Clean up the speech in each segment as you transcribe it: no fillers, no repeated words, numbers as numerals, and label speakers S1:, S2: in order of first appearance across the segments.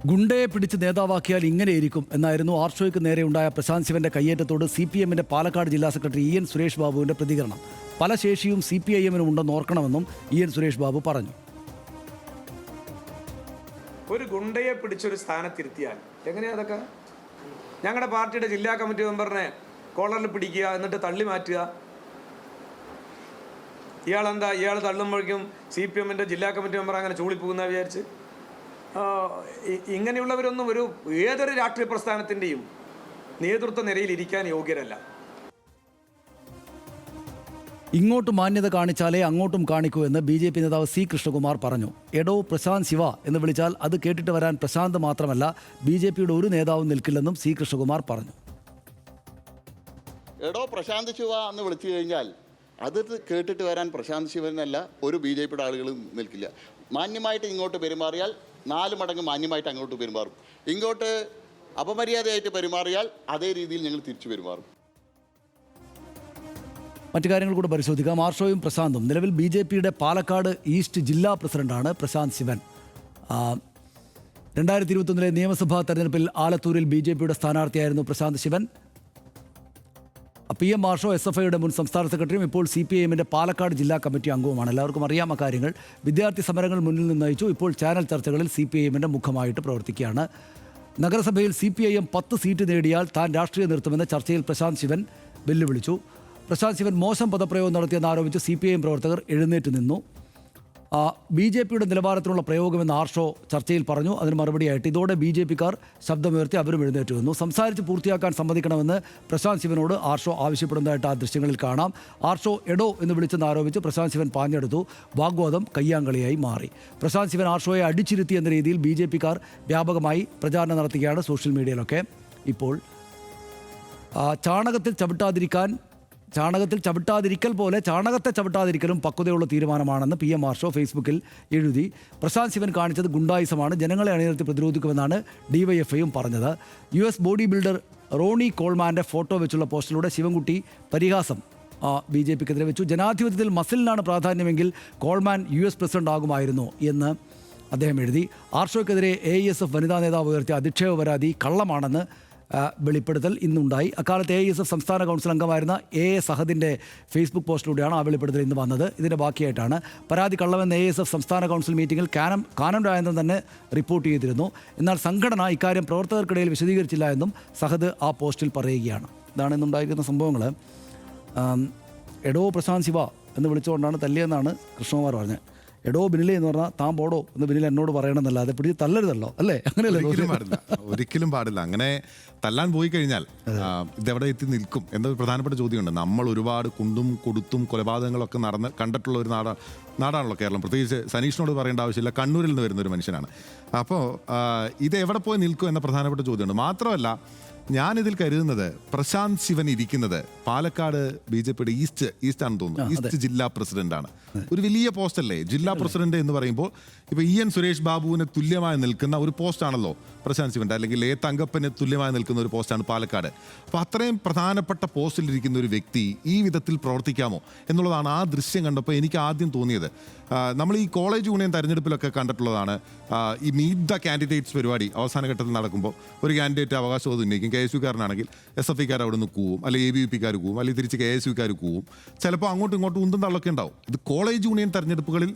S1: ഗുണ്ടയെ പിടിച്ച് നേതാവാക്കിയാൽ ഇങ്ങനെയിരിക്കും എന്നായിരുന്നു ആർഷോയ്ക്ക് നേരെ ഉണ്ടായ പ്രശാന്ത് ശിവന്റെ കയ്യേറ്റത്തോട് CPM-ന്റെ പാലക്കാട് ജില്ലാ സെക്രട്ടറി EN സുരേഷ് ബാബുവിന്റെ പ്രതികരണം. പല ശേഷിയും CPIM-നും ഉണ്ടെന്ന് ഓർക്കണമെന്നും EN സുരേഷ് ബാബു പറഞ്ഞു.
S2: ഒരു ഗുണ്ടയെ പിടിച്ചൊരു സ്ഥാനത്തിരുത്തിയാൽ എങ്ങനെയാ അതൊക്കെ? ഞങ്ങളുടെ പാർട്ടിയുടെ ജില്ലാ കമ്മിറ്റി മെമ്പറിനെ കോളറിൽ പിടിക്കുക, എന്നിട്ട് തള്ളി മാറ്റുക. ഇയാൾ തള്ളുമ്പോഴേക്കും CPM-ന്റെ ജില്ലാ കമ്മിറ്റി മെമ്പർ അങ്ങനെ ചൂളിപ്പോകുന്ന വിചാരിച്ച് ഇങ്ങനെയുള്ളവരൊന്നും ഏതൊരു രാഷ്ട്രീയ പ്രസ്ഥാനത്തിൻ്റെയും നേതൃത്വ നിരയിൽ ഇരിക്കാൻ യോഗ്യരല്ല.
S1: ഇങ്ങോട്ട് മാന്യത കാണിച്ചാലേ അങ്ങോട്ടും കാണിക്കൂ എന്ന് BJP നേതാവ് C കൃഷ്ണകുമാർ പറഞ്ഞു. എടോ പ്രശാന്ത് ശിവ എന്ന് വിളിച്ചാൽ അത് കേട്ടിട്ട് വരാൻ പ്രശാന്ത് മാത്രമല്ല BJP-യുടെ ഒരു നേതാവും നിൽക്കില്ലെന്നും C കൃഷ്ണകുമാർ പറഞ്ഞു.
S3: എടോ പ്രശാന്ത് ശിവ എന്ന് വിളിച്ചു കഴിഞ്ഞാൽ അത് കേട്ടിട്ട് വരാൻ പ്രശാന്ത് ശിവനല്ല ഒരു BJP-യുടെ ആളുകളും നിൽക്കില്ല. മാന്യമായിട്ട് ഇങ്ങോട്ട് പെരുമാറിയാൽ 4 മടങ്ങ് മാന്യമായിട്ട് അങ്ങോട്ട് പെരുമാറും. ഇങ്ങോട്ട് അപമര്യാദയായിട്ട് പെരുമാറിയാൽ അതേ രീതിയിൽ ഞങ്ങൾ തിരിച്ചു പെരുമാറും.
S1: മറ്റു കാര്യങ്ങൾ കൂടെ പരിശോധിക്കാം. ആർഷോയും പ്രശാന്തും നിലവിൽ BJP-യുടെ പാലക്കാട് ഈസ്റ്റ് ജില്ലാ പ്രസിഡന്റാണ് പ്രശാന്ത് ശിവൻ. 2021 നിയമസഭാ തെരഞ്ഞെടുപ്പിൽ ആലത്തൂരിൽ BJP-യുടെ സ്ഥാനാർത്ഥിയായിരുന്നു പ്രശാന്ത് ശിവൻ. PM ആർഷോ SFIയുടെ മുൻ സംസ്ഥാന സെക്രട്ടറിയും ഇപ്പോൾ CPIM-ന്റെ പാലക്കാട് ജില്ലാ കമ്മിറ്റി അംഗവുമാണ്. എല്ലാവർക്കും അറിയാം അക്കാര്യങ്ങൾ. വിദ്യാർത്ഥി സമരങ്ങൾ മുന്നിൽ നിന്ന് നയിച്ചു. ഇപ്പോൾ ചാനൽ ചർച്ചകളിൽ CPIM-ന്റെ മുഖമായിട്ട് പ്രവർത്തിക്കുകയാണ്. നഗരസഭയിൽ CPIM 10 സീറ്റ് നേടിയാൽ താൻ രാഷ്ട്രീയം നിർത്തുമെന്ന് ചർച്ചയിൽ പ്രശാന്ത് ശിവൻ വെല്ലുവിളിച്ചു. പ്രശാന്ത് ശിവൻ മോശം പദപ്രയോഗം നടത്തിയെന്ന് ആരോപിച്ച് CPIM പ്രവർത്തകർ എഴുന്നേറ്റ് നിന്നു. BJP-യുടെ നിലവാരത്തിലുള്ള പ്രയോഗമെന്ന് ആർഷോ ചർച്ചയിൽ പറഞ്ഞു. അതിന് മറുപടിയായിട്ട് ഇതോടെ BJP-ക്കാർ ശബ്ദമുയർത്തി അവരും എഴുന്നേറ്റ് വന്നു. സംസാരിച്ച് പൂർത്തിയാക്കാൻ സമ്മതിക്കണമെന്ന് പ്രശാന്ത് ശിവനോട് ആർഷോ ആവശ്യപ്പെടുന്നതായിട്ട് ആ ദൃശ്യങ്ങളിൽ കാണാം. ആർഷോ എടോ എന്ന് വിളിച്ചെന്ന് ആരോപിച്ച് പ്രശാന്ത് ശിവൻ പാഞ്ഞെടുത്തു. വാഗ്വാദം കയ്യാങ്കളിയായി മാറി. പ്രശാന്ത് ശിവൻ ആർഷോയെ അടിച്ചിരുത്തി എന്ന രീതിയിൽ BJP-ക്കാർ വ്യാപകമായി പ്രചാരണം നടത്തുകയാണ് സോഷ്യൽ മീഡിയയിലൊക്കെ. ഇപ്പോൾ ചാണകത്തിൽ ചവിട്ടാതിരിക്കൽ പോലെ ചാണകത്തെ ചവിട്ടാതിരിക്കലും പക്വതയുള്ള തീരുമാനമാണെന്ന് PM ആർഷോ ഫേസ്ബുക്കിൽ എഴുതി. പ്രശാന്ത് ശിവൻ കാണിച്ചത് ഗുണ്ടായിസമാണ്, ജനങ്ങളെ അണിനിർത്തി പ്രതിരോധിക്കുമെന്നാണ് DYFIയും പറഞ്ഞത്. US ബോഡി ബിൽഡർ റോണി കോൾമാൻ്റെ ഫോട്ടോ വെച്ചുള്ള പോസ്റ്റിലൂടെ ശിവൻകുട്ടി പരിഹാസം BJP-ക്കെതിരെ വെച്ചു. ജനാധിപത്യത്തിൽ മസിലിനാണ് പ്രാധാന്യമെങ്കിൽ കോൾമാൻ US പ്രസിഡന്റ് ആകുമായിരുന്നു എന്ന് അദ്ദേഹം എഴുതി. ആർഷോയ്ക്കെതിരെ AISF വനിതാ നേതാവ് ഉയർത്തിയ അധിക്ഷേപ പരാതി കള്ളമാണെന്ന് വെളിപ്പെടുത്തൽ ഇന്നുണ്ടായി. അക്കാലത്ത് AISF സംസ്ഥാന കൗൺസിൽ അംഗമായിരുന്ന AS അഹദിൻ്റെ ഫേസ്ബുക്ക് പോസ്റ്റിലൂടെയാണ് ആ വെളിപ്പെടുത്തൽ ഇന്ന് വന്നത്. ഇതിൻ്റെ ബാക്കിയായിട്ടാണ് പരാതി കള്ളമെന്ന് AISF സംസ്ഥാന കൗൺസിൽ മീറ്റിംഗിൽ കാനം രാജേന്ദ്രൻ തന്നെ റിപ്പോർട്ട് ചെയ്തിരുന്നു. എന്നാൽ സംഘടന ഇക്കാര്യം പ്രവർത്തകർക്കിടയിൽ വിശദീകരിച്ചില്ല എന്നും സഹദ് ആ പോസ്റ്റിൽ പറയുകയാണ്. ഇതാണ് ഇന്നുണ്ടായിരിക്കുന്ന സംഭവങ്ങൾ. എടോ പ്രശാന്ത് ശിവ എന്ന് വിളിച്ചുകൊണ്ടാണ് തല്ലിയെന്നാണ് കൃഷ്ണകുമാർ പറഞ്ഞത്. എടോ ബിനിലെ എന്ന് പറഞ്ഞാൽ താൻ പോടോ എന്ന് ബിനിൽ എന്നോട് പറയണമെന്നല്ലാതെ പിടിച്ച് തല്ലരുതല്ലോ, അല്ലേ? അങ്ങനെയല്ലേ?
S4: ഒരിക്കലും പാടില്ല. അങ്ങനെ തല്ലാൻ പോയി കഴിഞ്ഞാൽ ഇതെവിടെ എത്തി നിൽക്കും എന്നൊരു പ്രധാനപ്പെട്ട ചോദ്യമുണ്ട്. നമ്മൾ ഒരുപാട് കുണ്ടും കൊടുത്തും കൊലപാതകങ്ങളൊക്കെ കണ്ടിട്ടുള്ള ഒരു നാടാണല്ലോ കേരളം. പ്രത്യേകിച്ച് സനീഷിനോട് പറയേണ്ട ആവശ്യമില്ല, കണ്ണൂരിൽ നിന്ന് വരുന്ന ഒരു മനുഷ്യനാണ്. അപ്പോൾ ഇത് എവിടെ പോയി നിൽക്കും എന്ന പ്രധാനപ്പെട്ട ചോദ്യമുണ്ട്. മാത്രമല്ല ഞാനിതിൽ കരുതുന്നത് പ്രശാന്ത് ശിവൻ ഇരിക്കുന്നത് പാലക്കാട് BJP-യുടെ ഈസ്റ്റ് ആണെന്ന് തോന്നുന്നു, ഈസ്റ്റ് ജില്ലാ പ്രസിഡന്റാണ്. ഒരു വലിയ പോസ്റ്റ് അല്ലേ ജില്ലാ പ്രസിഡന്റ് എന്ന് പറയുമ്പോൾ? ഇപ്പോൾ EN സുരേഷ് ബാബുവിന് തുല്യമായി നിൽക്കുന്ന ഒരു പോസ്റ്റാണല്ലോ പ്രശാന്ത് ശിവന്റെ, അല്ലെങ്കിൽ A തങ്കപ്പന് തുല്യമായി നിൽക്കുന്ന ഒരു പോസ്റ്റാണ് പാലക്കാട്. അപ്പോൾ അത്രയും പ്രധാനപ്പെട്ട പോസ്റ്റിലിരിക്കുന്ന ഒരു വ്യക്തി ഈ വിധത്തിൽ പ്രവർത്തിക്കാമോ എന്നുള്ളതാണ് ആ ദൃശ്യം കണ്ടപ്പോൾ എനിക്ക് ആദ്യം തോന്നിയത്. നമ്മൾ ഈ കോളേജ് യൂണിയൻ തെരഞ്ഞെടുപ്പിലൊക്കെ കണ്ടിട്ടുള്ളതാണ്. ഈ മീറ്റ് ദ കാൻഡിഡേറ്റ്സ് പരിപാടി അവസാന ഘട്ടത്തിൽ നടക്കുമ്പോൾ ഒരു കാൻഡിഡേറ്റ് അവകാശവാദം ഉന്നയിക്കും. KSUക്കാരനാണെങ്കിൽ SFIക്കാർ അവിടെ നിന്ന് കൂവും, അല്ലെങ്കിൽ ABVPക്കാർ കൂവും, അല്ലെങ്കിൽ തിരിച്ച് KSUക്കാർ കൂവും. ചിലപ്പോൾ അങ്ങോട്ടും ഇങ്ങോട്ടും ഉന്തും തള്ളൊക്കെ ഉണ്ടാവും. ഇത് കോളേജ് യൂണിയൻ തെരഞ്ഞെടുപ്പുകളിൽ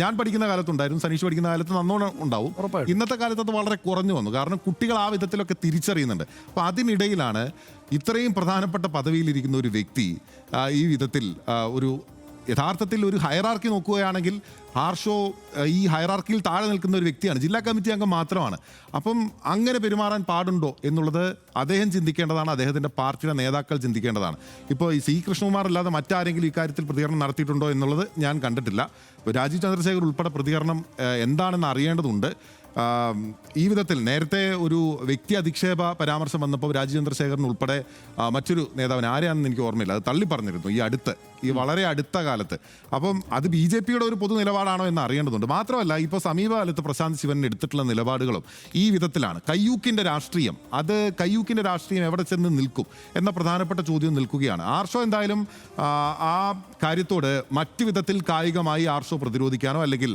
S4: ഞാൻ പഠിക്കുന്ന കാലത്തുണ്ടായിരുന്നു, സനീഷ് പഠിക്കുന്ന കാലത്ത് നന്നോണം ഉണ്ടാവും. ഇന്നത്തെ കാലത്ത് അത് വളരെ കുറഞ്ഞു വന്നു. കാരണം കുട്ടികൾ ആ വിധത്തിലൊക്കെ തിരിച്ചറിയുന്നുണ്ട്. അപ്പോൾ അതിനിടയിലാണ് ഇത്രയും പ്രധാനപ്പെട്ട പദവിയിലിരിക്കുന്ന ഒരു വ്യക്തി ഈ വിധത്തിൽ യഥാർത്ഥത്തിൽ ഒരു ഹയറാർക്കി നോക്കുകയാണെങ്കിൽ ആർഷോ ഈ ഹയറാർക്കിയിൽ താഴെ നിൽക്കുന്ന ഒരു വ്യക്തിയാണ്, ജില്ലാ കമ്മിറ്റി അംഗം മാത്രമാണ്. അപ്പം അങ്ങനെ പെരുമാറാൻ പാടുണ്ടോ എന്നുള്ളത് അദ്ദേഹം ചിന്തിക്കേണ്ടതാണ്, അദ്ദേഹത്തിൻ്റെ പാർട്ടിയുടെ നേതാക്കൾ ചിന്തിക്കേണ്ടതാണ്. ഇപ്പോൾ ഈ C കൃഷ്ണകുമാർ അല്ലാതെ മറ്റാരെങ്കിലും ഇക്കാര്യത്തിൽ പ്രതികരണം നടത്തിയിട്ടുണ്ടോ എന്നുള്ളത് ഞാൻ കണ്ടിട്ടില്ല. രാജീവ് ചന്ദ്രശേഖർ ഉൾപ്പെടെ പ്രതികരണം എന്താണെന്ന് അറിയേണ്ടതുണ്ട്. ഈ വിധത്തിൽ നേരത്തെ ഒരു വ്യക്തി അധിക്ഷേപ പരാമർശം വന്നപ്പോൾ രാജീവ് ചന്ദ്രശേഖരൻ ഉൾപ്പെടെ മറ്റൊരു നേതാവിന് ആരെയാണെന്ന് എനിക്ക് ഓർമ്മയില്ല, അത് തള്ളി പറഞ്ഞിരുന്നു ഈ വളരെ അടുത്ത കാലത്ത്. അപ്പം അത് BJP-യുടെ ഒരു പൊതു നിലപാടാണോ എന്ന് അറിയേണ്ടതുണ്ട്. മാത്രമല്ല ഇപ്പോൾ സമീപകാലത്ത് പ്രശാന്ത് ശിവൻ എടുത്തിട്ടുള്ള നിലപാടുകളും ഈ വിധത്തിലാണ്. കയ്യൂക്കിൻ്റെ രാഷ്ട്രീയം എവിടെ ചെന്ന് നിൽക്കും എന്ന പ്രധാനപ്പെട്ട ചോദ്യം നിൽക്കുകയാണ്. ആർഷോ എന്തായാലും ആ കാര്യത്തോട് മറ്റു വിധത്തിൽ കായികമായി ആർഷോ പ്രതിരോധിക്കാനോ അല്ലെങ്കിൽ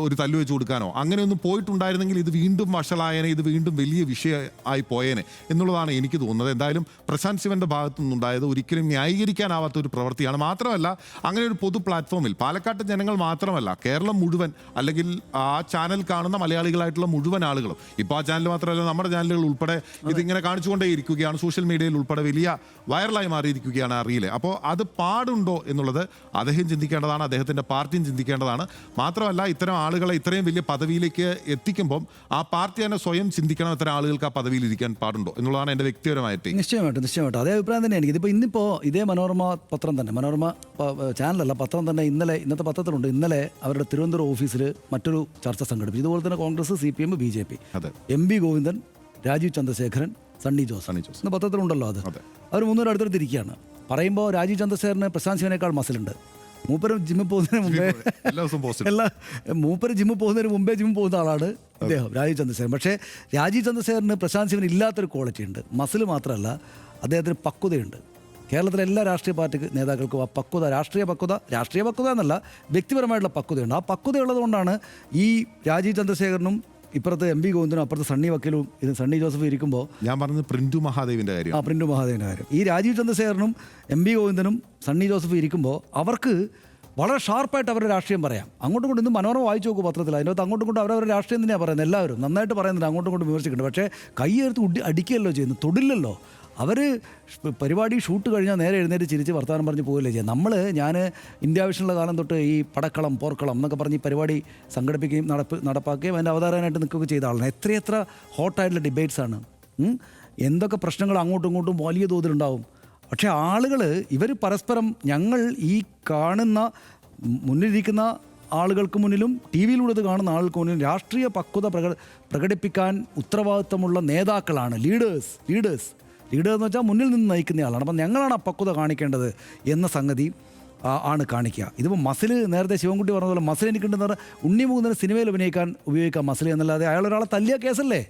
S4: ഒരു തല്ലുവെച്ച് കൊടുക്കാനോ അങ്ങനെയൊന്നും പോയിട്ടുണ്ട് ഭാഗത്തുണ്ടായിരുന്നെങ്കിൽ ഇത് വീണ്ടും വഷളായനെ, ഇത് വീണ്ടും വലിയ വിഷയമായി പോയേനെ എന്നുള്ളതാണ് എനിക്ക് തോന്നുന്നത്. എന്തായാലും പ്രശാന്ത് ശിവന്റെ ഭാഗത്തു നിന്നുണ്ടായത് ഒരിക്കലും ന്യായീകരിക്കാനാവാത്ത ഒരു പ്രവൃത്തിയാണ്. മാത്രമല്ല അങ്ങനെ ഒരു പൊതു പ്ലാറ്റ്ഫോമിൽ പാലക്കാട്ട് ജനങ്ങൾ മാത്രമല്ല കേരളം മുഴുവൻ, അല്ലെങ്കിൽ ആ ചാനൽ കാണുന്ന മലയാളികളായിട്ടുള്ള മുഴുവൻ ആളുകളും, ഇപ്പോൾ ആ ചാനൽ മാത്രമല്ല നമ്മുടെ ചാനലുകൾ ഉൾപ്പെടെ ഇതിങ്ങനെ കാണിച്ചുകൊണ്ടേ ഇരിക്കുകയാണ്. സോഷ്യൽ മീഡിയയിൽ ഉൾപ്പെടെ വലിയ വൈറലായി മാറിയിരിക്കുകയാണ് അറിയില്ലേ. അപ്പോൾ അത് പാടുണ്ടോ എന്നുള്ളത് അദ്ദേഹം ചിന്തിക്കേണ്ടതാണ്, അദ്ദേഹത്തിൻ്റെ പാർട്ടിയും ചിന്തിക്കേണ്ടതാണ്. മാത്രമല്ല ഇത്തരം ആളുകളെ ഇത്രയും വലിയ പദവിയിലേക്ക് എത്തിക്കുമ്പം ആ പാർട്ടി തന്നെ സ്വയം ചിന്തിക്കണം, ഇത്തരം ആളുകൾക്ക് ആ പദവിയിൽ ഇരിക്കാൻ പാടുണ്ടോ എന്നുള്ളതാണ് എൻ്റെ വ്യക്തിപരമായിട്ട്.
S1: നിശ്ചയമായിട്ടും അതേ അഭിപ്രായം തന്നെയാണ് എനിക്കിപ്പോൾ. ഇന്നിപ്പോൾ ഇതേ മനോരമ പത്രം തന്നെ, മനോരമ ചാനലല്ല പത്രം തന്നെ, ഇന്നത്തെ പത്രത്തിലുണ്ട്, ഇന്നലെ അവരുടെ തിരുവനന്തപുരം ഓഫീസിൽ മറ്റൊരു ചർച്ച സംഘടിപ്പിച്ചു. ഇതുപോലെ തന്നെ Congress, CPM, BJP, MP Govindan, Rajeev Chandrasekharan, Sunny Jose ഇന്ന് പത്രത്തിലുണ്ടല്ലോ. അത് അവർ മൂന്നുപേരും അടുത്തടുത്തിരിക്കുകയാണ്. പറയുമ്പോൾ രാജീവ് ചന്ദ്രശേഖരന് പ്രശാന്ത് ശിവനേക്കാൾ മസിലുണ്ട്. മൂപ്പര് ജിമ്മിൽ പോകുന്നതിന് മുമ്പേ ജിമ്മിൽ പോകുന്ന ആളാണ് അദ്ദേഹം, രാജീവ് ചന്ദ്രശേഖരൻ. പക്ഷേ രാജീവ് ചന്ദ്രശേഖരന് പ്രശാന്ത് ശിവന് ഇല്ലാത്തൊരു ക്വാളിറ്റി ഉണ്ട്. മസിൽ മാത്രമല്ല, അദ്ദേഹത്തിന് പക്വതയുണ്ട്. കേരളത്തിലെ എല്ലാ രാഷ്ട്രീയ പാർട്ടി നേതാക്കൾക്കും ആ പക്വത, രാഷ്ട്രീയ പക്വത എന്നല്ല, വ്യക്തിപരമായിട്ടുള്ള പക്വതയുണ്ട്. ആ പക്വതയുള്ളത് കൊണ്ടാണ് ഈ രാജീവ് ചന്ദ്രശേഖരനും ഇപ്പുറത്ത് MP ഗോവിന്ദനും അപ്പുറത്ത് സണ്ണി വക്കീലും സണ്ണി ജോസഫ് ഇരിക്കുമ്പോൾ, ഞാൻ പറഞ്ഞത്
S4: പ്രിന്റു മഹാദേവിൻ്റെ കാര്യം.
S1: പ്രിന്റു മഹാദേവിൻ്റെ കാര്യം. ഈ രാജീവ് ചന്ദ്രശേഖരനും MP ഗോവിന്ദനും സണ്ണി ജോസഫ് ഇരിക്കുമ്പോൾ അവർക്ക് വളരെ ഷാർപ്പായിട്ട് അവരുടെ രാഷ്ട്രീയം പറയാം. അങ്ങോട്ടും കൊണ്ട് ഇന്ന് മനോരമ വായിച്ചു നോക്കും പത്രത്തിൽ, അതിനകത്ത് അങ്ങോട്ടും കൊണ്ട് അവരവരുടെ രാഷ്ട്രീയം തന്നെയാണ് പറയുന്നത്. എല്ലാവരും നന്നായിട്ട് പറയുന്നുണ്ട്, അങ്ങോട്ടും കൊണ്ട് വിമർശിക്കുന്നുണ്ട്. പക്ഷേ കൈയെടുത്ത് അടിക്കുകയല്ലോ ചെയ്യുന്നു, തൊടില്ലല്ലോ. അവർ പരിപാടി ഷൂട്ട് കഴിഞ്ഞാൽ നേരെ എഴുന്നേറ്റ് ചിരിച്ച് വർത്തമാനം പറഞ്ഞ് പോവുകയല്ലേ ചെയ്യുക. ഞാൻ ഇന്ത്യ വിഷനുള്ള കാലം തൊട്ട് ഈ പടക്കളം, പോർക്കളം എന്നൊക്കെ പറഞ്ഞ് ഈ പരിപാടി സംഘടിപ്പിക്കുകയും നടപ്പാക്കുകയും അതിൻ്റെ അവതാരകനായിട്ട് നിൽക്കുകയൊക്കെ ചെയ്ത ആളാണ്. എത്രയെത്ര ഹോട്ടായിട്ടുള്ള ഡിബേറ്റ്സാണ്, എന്തൊക്കെ പ്രശ്നങ്ങൾ അങ്ങോട്ടും ഇങ്ങോട്ടും വലിയ തോതിലുണ്ടാവും. പക്ഷേ ആളുകൾ ഇവർ പരസ്പരം, ഞങ്ങൾ ഈ കാണുന്ന മുന്നിലിരിക്കുന്ന ആളുകൾക്ക് മുന്നിലും TV-യിലൂടെ കാണുന്ന ആളുകൾക്ക് മുന്നിലും രാഷ്ട്രീയ പക്വത പ്രകടിപ്പിക്കാൻ ഉത്തരവാദിത്തമുള്ള നേതാക്കളാണ്, ലീഡേഴ്സ് എന്ന് വെച്ചാൽ മുന്നിൽ നിന്ന് നയിക്കുന്ന ആളാണ്. അപ്പം ഞങ്ങളാണ് ആ പക്വത കാണിക്കേണ്ടത് എന്ന സംഗതി ആണ് കാണിക്കുക. ഇതിപ്പോൾ മസിൽ, നേരത്തെ ശിവൻകുട്ടി പറഞ്ഞ പോലെ മസിൽ എനിക്കുണ്ടെന്ന് പറഞ്ഞാൽ ഉണ്ണിമുകുന്ദന് സിനിമയിൽ ഉപയോഗിക്കാം മസിൽ എന്നല്ലാതെ അയാൾ ഒരാളെ തല്ലിയ കേസല്ലേ.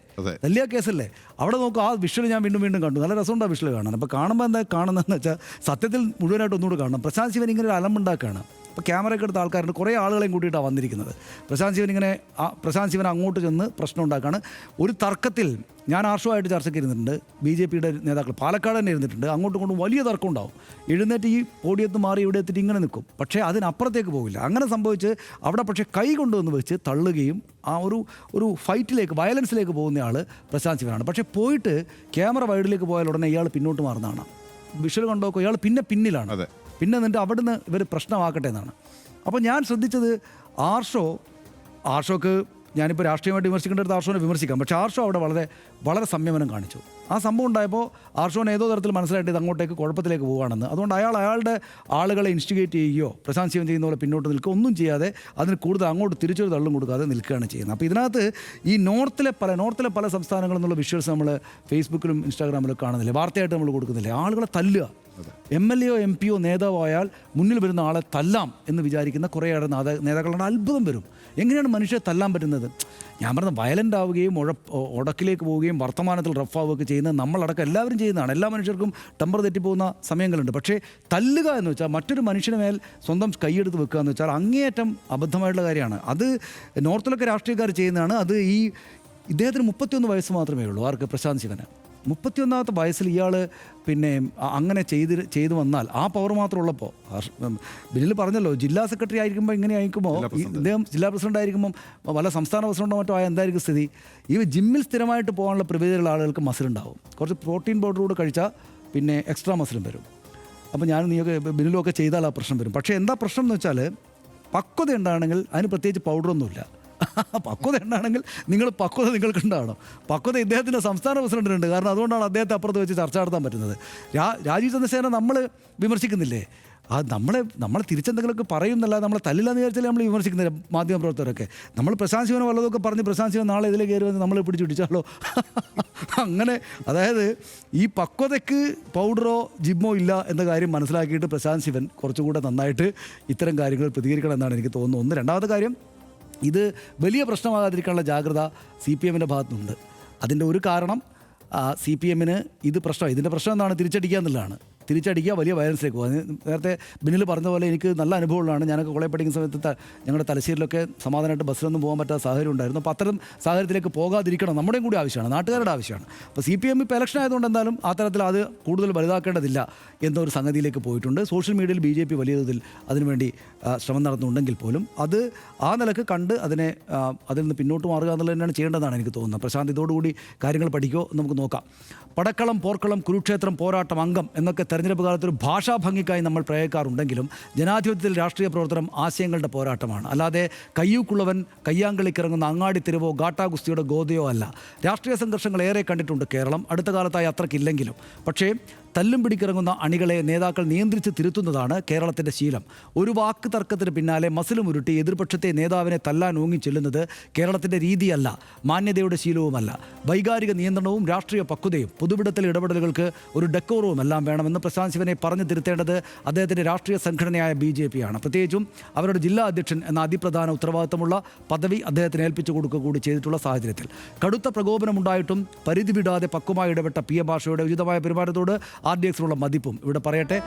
S1: അവിടെ നോക്കുക, ആ വിഷ്വൽ ഞാൻ വീണ്ടും കണ്ടു. നല്ല രസമുണ്ട് ആ വിഷ്വൽ കാണാൻ. അപ്പോൾ കാണുമ്പോൾ എന്താ കാണുന്നതെന്ന് വെച്ചാൽ സത്യത്തിൽ മുഴുവനായിട്ട് ഒന്നുകൂടെ കാണണം. പ്രശാന്ത് ശിവൻ ഇങ്ങനെ ഒരു അലമ്പുണ്ടാക്കുകയാണ്. ഇപ്പോൾ ക്യാമറയൊക്കെ എടുത്ത ആൾക്കാരുണ്ട്, കുറേ ആളുകളെയും കൂട്ടിയിട്ടാണ് വന്നിരിക്കുന്നത്. പ്രശാന്ത് ശിവൻ അങ്ങോട്ട് ചെന്ന് പ്രശ്നം ഉണ്ടാക്കുകയാണ്. ഒരു തർക്കത്തിൽ ഞാൻ ആർഷുമായിട്ട് ചർച്ചയ്ക്ക് ഇരുന്നിട്ടുണ്ട്, BJP-യുടെ നേതാക്കൾ പാലക്കാട് തന്നെ ഇരുന്നിട്ടുണ്ട്. അങ്ങോട്ടും ഇങ്ങോട്ടും വലിയ തർക്കം ഉണ്ടാവും. എഴുന്നേറ്റ് ഈ പോഡിയത്ത് മാറി ഇവിടെ എത്തിയിട്ട് ഇങ്ങനെ നിൽക്കും, പക്ഷേ അതിനപ്പുറത്തേക്ക് പോകില്ല. അങ്ങനെ സംഭവിച്ച് അവിടെ പക്ഷേ കൈ കൊണ്ടുവന്ന് വെച്ച് തള്ളുകയും ആ ഒരു ഫൈറ്റിലേക്ക്, വയലൻസിലേക്ക് പോകുന്ന ആൾ പ്രശാന്ത് ശിവനാണ്. പക്ഷേ പോയിട്ട് ക്യാമറ വൈഡിലേക്ക് പോയാൽ ഉടനെ ഇയാൾ പിന്നോട്ട് മാറുന്നതാണ്. വിഷ്വൽ കണ്ടോക്കോ, ഇയാൾ പിന്നിലാണ്. പിന്നെ എന്നിട്ട് അവിടുന്ന് ഇവർ പ്രശ്നമാക്കട്ടെ എന്നാണ്. അപ്പോൾ ഞാൻ ശ്രദ്ധിച്ചത് ആർഷോക്ക് ഞാനിപ്പോൾ രാഷ്ട്രീയമായിട്ട് വിമർശിക്കേണ്ടടുത്ത് ആർഷോനെ വിമർശിക്കാം. പക്ഷേ ആർഷോ അവിടെ വളരെ സംയമനം കാണിച്ചു. ആ സംഭവം ഉണ്ടായപ്പോൾ ആർഷോനെ ഏതോ തരത്തിൽ മനസ്സിലായിട്ട് ഇത് അങ്ങോട്ടേക്ക് കുഴപ്പത്തിലേക്ക് പോവുകയാണെന്ന്. അതുകൊണ്ട് അയാളുടെ ആളുകളെ ഇൻസ്റ്റിഗേറ്റ് ചെയ്യുകയോ പ്രശാന്ത് ശിവൻ ചെയ്യുന്ന പോലെ പിന്നോട്ട് നിൽക്കുക ഒന്നും ചെയ്യാതെ അതിന് കൂടുതൽ അങ്ങോട്ട് തിരിച്ചൊരു തള്ളും കൊടുക്കാതെ നിൽക്കുകയാണ് ചെയ്യുന്നത്. അപ്പോൾ ഇതിനകത്ത് ഈ നോർത്തിലെ പല സംസ്ഥാനങ്ങളിൽ നിന്നുള്ള വിഷ്വൽസ് നമ്മൾ ഫേസ്ബുക്കിലും ഇൻസ്റ്റാഗ്രാമിലും കാണുന്നില്ലേ, വാർത്തയായിട്ട് നമ്മൾ കൊടുക്കുന്നില്ലേ. ആളുകളെ തല്ലുക, MLA-യോ MP-യോ നേതാവായാൽ മുന്നിൽ വരുന്ന ആളെ തല്ലാം എന്ന് വിചാരിക്കുന്ന കുറേയേറെ നേതാക്കളുടെ അത്ഭുതം വരും. എങ്ങനെയാണ് മനുഷ്യരെ തല്ലാൻ പറ്റുന്നത്? ഞാൻ പറഞ്ഞ വയലൻ്റ് ആവുകയും ഉടക്കിലേക്ക് പോവുകയും വർത്തമാനത്തിൽ റഫാവുകയൊക്കെ ചെയ്യുന്നത് നമ്മളടക്കം എല്ലാവരും ചെയ്യുന്നതാണ്. എല്ലാ മനുഷ്യർക്കും ടെമ്പർ തെറ്റിപ്പോകുന്ന സമയങ്ങളുണ്ട്. പക്ഷേ തല്ലുക എന്ന് വെച്ചാൽ, മറ്റൊരു മനുഷ്യന് മേൽ സ്വന്തം കൈയെടുത്ത് വെക്കുക എന്ന് വെച്ചാൽ അങ്ങേയറ്റം അബദ്ധമായിട്ടുള്ള കാര്യമാണ്. അത് നോർത്തിലൊക്കെ രാഷ്ട്രീയക്കാർ ചെയ്യുന്നതാണ്. അത് ഇദ്ദേഹത്തിന് 31 വയസ്സ് മാത്രമേ ഉള്ളൂ. ആർക്ക്? പ്രശാന്ത് ശിവന്. 31ാമത്തെ വയസ്സിൽ ഇയാൾ പിന്നെ അങ്ങനെ ചെയ്തു വന്നാൽ ആ പവർ മാത്രം ഉള്ളപ്പോൾ, ബില്ലിൽ പറഞ്ഞല്ലോ ജില്ലാ സെക്രട്ടറി ആയിരിക്കുമ്പോൾ ഇങ്ങനെ ആയിരിക്കുമ്പോൾ, ഇദ്ദേഹം ജില്ലാ പ്രസിഡന്റ് ആയിരിക്കുമ്പം വല്ല സംസ്ഥാന പ്രസിഡന്റോ മറ്റോ ആയ എന്തായിരിക്കും സ്ഥിതി? ഈ ജിമ്മിൽ സ്ഥിരമായിട്ട് പോകാനുള്ള പ്രിവിലേജുള്ള ആളുകൾക്ക് മസിലുണ്ടാവും. കുറച്ച് പ്രോട്ടീൻ പൗഡർ കൂടെ കഴിച്ചാൽ പിന്നെ എക്സ്ട്രാ മസിലും വരും. അപ്പോൾ നീയൊക്കെ ബില്ലിലൊക്കെ ചെയ്താൽ ആ പ്രശ്നം വരും. പക്ഷേ എന്താ പ്രശ്നം എന്ന് വെച്ചാൽ, പക്വത ഉണ്ടാണെങ്കിൽ അതിന് പ്രത്യേകിച്ച് പൗഡറൊന്നുമില്ല. പക്വത ഉണ്ടാണെങ്കിൽ പക്വത നിങ്ങൾക്കുണ്ടാവണം. പക്വത ഇദ്ദേഹത്തിൻ്റെ സംസ്ഥാന പ്രസിഡന്റിനുണ്ട്. കാരണം അതുകൊണ്ടാണ് അദ്ദേഹത്തെ അപ്പുറത്ത് വെച്ച് ചർച്ച നടത്താൻ പറ്റുന്നത്. രാജീവ് ചന്ദ്രശേഖരനെ നമ്മൾ വിമർശിക്കുന്നില്ലേ, നമ്മളെ തിരിച്ചെന്തെങ്കിലുമൊക്കെ പറയും എന്നല്ലാതെ നമ്മളെ തല്ലില്ലെന്ന് വിചാരിച്ചാലേ നമ്മൾ വിമർശിക്കുന്നില്ല മാധ്യമപ്രവർത്തകരൊക്കെ. നമ്മൾ പ്രശാന്ത് ശിവനെ വല്ലതൊക്കെ പറഞ്ഞ് പ്രശാന്ത് ശിവൻ നാളെ ഇതിൽ കയറി വന്ന് നമ്മളെ പിടിച്ചാലോ അങ്ങനെ. അതായത് ഈ പക്വതയ്ക്ക് പൗഡറോ ജിമ്മോ ഇല്ല എന്ന കാര്യം മനസ്സിലാക്കിയിട്ട് പ്രശാന്ത് ശിവൻ കുറച്ചുകൂടെ നന്നായിട്ട് ഇത്തരം കാര്യങ്ങൾ പ്രതികരിക്കണം എന്നാണ് എനിക്ക് തോന്നുന്നത്. രണ്ടാമത്തെ കാര്യം, ഇത് വലിയ പ്രശ്നമാകാതിരിക്കാനുള്ള ജാഗ്രത CPM-ൻ്റെ ഭാഗത്തുനിന്നുണ്ട്. അതിൻ്റെ ഒരു കാരണം CPM-ന് ഇതിൻ്റെ പ്രശ്നം എന്താണ്, തിരിച്ചടിക്കുക എന്നുള്ളതാണ്. തിരിച്ചടിക്കുക, വലിയ വയലൻസിലേക്ക് പോകുക. നേരത്തെ ബിന്നിൽ പറഞ്ഞ പോലെ എനിക്ക് നല്ല അനുഭവമുള്ളതാണ്. ഞാനൊക്കെ കോളേജ് പഠിക്കുന്ന സമയത്ത് ഞങ്ങളുടെ തലശ്ശേരിയിലൊക്കെ സമാധാനമായിട്ട് ബസ്സിലൊന്നും പോകാൻ പറ്റാത്ത സാഹചര്യം ഉണ്ടായിരുന്നു. അപ്പോൾ അത്തരം സാഹചര്യത്തിലേക്ക് പോകാതിരിക്കണം, നമ്മുടെയും കൂടി ആവശ്യമാണ്, നാട്ടുകാരുടെ ആവശ്യമാണ്. അപ്പോൾ CPM ഇപ്പോൾ ഇലക്ഷൻ ആയതുകൊണ്ട് എന്തായാലും ആ തരത്തിൽ അത് കൂടുതൽ വലുതാക്കേണ്ടതില്ല എന്നൊരു സംഗതിയിലേക്ക് പോയിട്ടുണ്ട്. സോഷ്യൽ മീഡിയയിൽ BJP വലിയ തോതിൽ അതിനുവേണ്ടി ശ്രമം നടത്തുന്നുണ്ടെങ്കിൽ പോലും അത് ആ നിലക്ക് കണ്ട് അതിൽ നിന്ന് പിന്നോട്ട് മാറുക എന്നുള്ളത് തന്നെയാണ് ചെയ്യേണ്ടതെന്നാണ് എനിക്ക് തോന്നുന്നത്. പ്രശാന്ത് ഇതോടുകൂടി കാര്യങ്ങൾ പഠിക്കുമോ നമുക്ക് നോക്കാം. പടക്കളം, പോർക്കളം, കുരുക്ഷേത്രം, പോരാട്ടം, അംഗം എന്നൊക്കെ തെരഞ്ഞെടുപ്പ് കാലത്തൊരു ഭാഷാ ഭംഗിക്കായി നമ്മൾ പ്രയോഗിക്കാറുണ്ടെങ്കിലും ജനാധിപത്യത്തിൽ രാഷ്ട്രീയ പ്രവർത്തനം ആശയങ്ങളുടെ പോരാട്ടമാണ്. അല്ലാതെ കയ്യൂക്കുള്ളവൻ കയ്യാങ്കളിക്കിറങ്ങുന്ന അങ്ങാടി തെരുവോ ഗാട്ടാഗുസ്തിയുടെ ഗോതയോ അല്ല. രാഷ്ട്രീയ സംഘർഷങ്ങൾ ഏറെ കണ്ടിട്ടുണ്ട് കേരളം, അടുത്ത കാലത്തായി അത്രക്കില്ലെങ്കിലും. പക്ഷേ തല്ലും പിടിക്കിറങ്ങുന്ന അണികളെ നേതാക്കൾ നിയന്ത്രിച്ച് തിരുത്തുന്നതാണ് കേരളത്തിൻ്റെ ശീലം. ഒരു വാക്ക് തർക്കത്തിന് പിന്നാലെ മസിലും ഉരുട്ടി എതിർപക്ഷത്തെ നേതാവിനെ തല്ലാൻ ഊങ്ങി ചെല്ലുന്നത് കേരളത്തിൻ്റെ രീതിയല്ല, മാന്യതയുടെ ശീലവുമല്ല. വൈകാരിക നിയന്ത്രണവും രാഷ്ട്രീയ പക്വതയും പൊതുവിടത്തിലെ ഇടപെടലുകൾക്ക് ഒരു ഡെക്കോറവും എല്ലാം വേണമെന്ന് പ്രശാന്ത് ശിവനെ പറഞ്ഞു തിരുത്തേണ്ടത് അദ്ദേഹത്തിൻ്റെ രാഷ്ട്രീയ സംഘടനയായ BJP ആണ്. പ്രത്യേകിച്ചും അവരുടെ ജില്ലാ അധ്യക്ഷൻ എന്ന അതിപ്രധാന ഉത്തരവാദിത്തമുള്ള പദവി അദ്ദേഹത്തിന് ഏൽപ്പിച്ചു കൊടുക്കുക കൂടി ചെയ്തിട്ടുള്ള സാഹചര്യത്തിൽ കടുത്ത പ്രകോപനമുണ്ടായിട്ടും പരിധി വിടാതെ പക്വമായി ഇടപെട്ട PM മാഷയുടെ ഉചിതമായ പെരുമാറ്റത്തോട് RDX മതിപ്പും ഇവിടെ പറയട്ടെ.